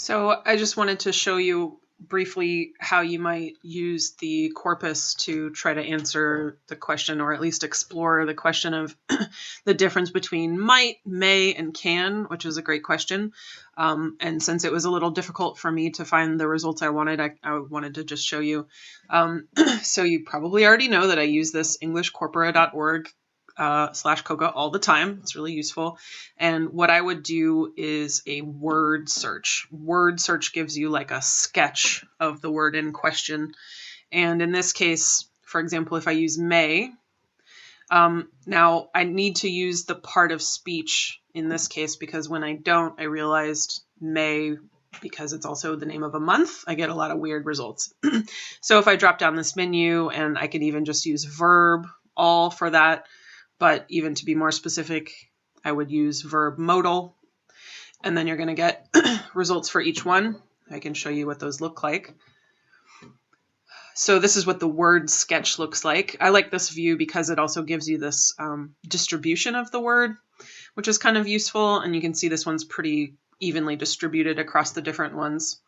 So I just wanted to show you briefly how you might use the corpus to try to answer the question, or at least explore the question of the difference between might, may, and can, which is a great question. And since it was a little difficult for me to find the results I wanted, I wanted to just show you. So you probably already know that I use this englishcorpora.org /COCA all the time. It's really useful. And what I would do is a word search. Word search gives you like a sketch of the word in question. And in this case, for example, if I use may, now I need to use the part of speech in this case, because when I don't, I realized may, because it's also the name of a month, I get a lot of weird results. So if I drop down this menu, and I can even just use verb all for that, but even to be more specific, I would use verb modal, and then you're going to get results for each one. I can show you what those look like. So this is what the word sketch looks like. I like this view because it also gives you this distribution of the word, which is kind of useful. And you can see this one's pretty evenly distributed across the different ones.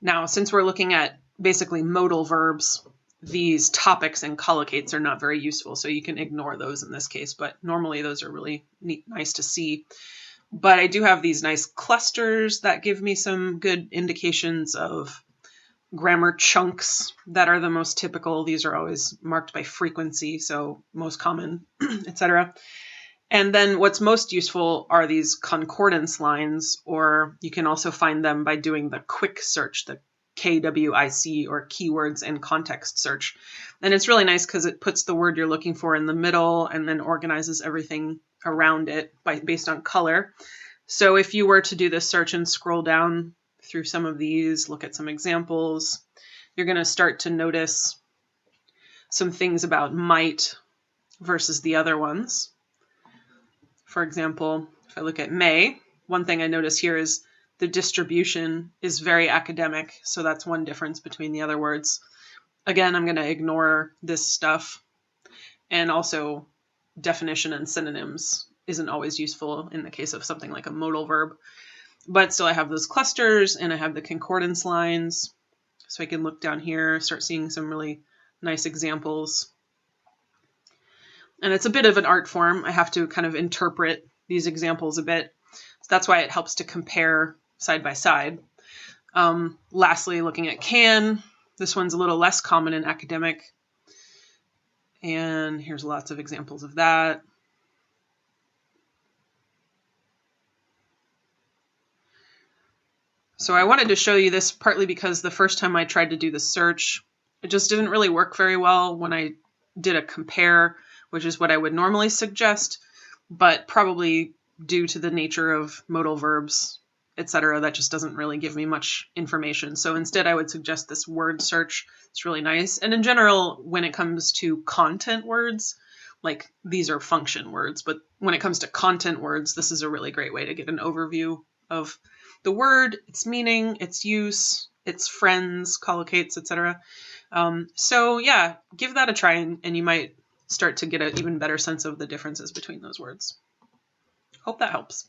Now, since we're looking at basically modal verbs, these topics and collocates are not very useful, so you can ignore those in this case, but normally those are really nice to see. But I do have these nice clusters that give me some good indications of grammar chunks that are the most typical. These are always marked by frequency, so most common, etc. And then what's most useful are these concordance lines, or you can also find them by doing the quick search, the KWIC, or keywords and context search. And it's really nice because it puts the word you're looking for in the middle and then organizes everything around it based on color. So if you were to do this search and scroll down through some of these, look at some examples, you're going to start to notice some things about might versus the other ones. For example, if I look at may, one thing I notice here is the distribution is very academic, so that's one difference between the other words. Again, I'm going to ignore this stuff, and also definition and synonyms isn't always useful in the case of something like a modal verb. But still, I have those clusters, and I have the concordance lines, so I can look down here, start seeing some really nice examples. And it's a bit of an art form. I have to kind of interpret these examples a bit. So that's why it helps to compare side by side. Lastly, looking at can, this one's a little less common in academic. And here's lots of examples of that. So I wanted to show you this partly because the first time I tried to do the search, it just didn't really work very well when I did a compare, which is what I would normally suggest, but probably due to the nature of modal verbs, etc., that just doesn't really give me much information. So instead, I would suggest this word search. It's really nice. And in general, when it comes to content words, like these are function words, but when it comes to content words, this is a really great way to get an overview of the word, its meaning, its use, its friends, collocates, etc. So yeah, give that a try, and you might start to get an even better sense of the differences between those words. Hope that helps.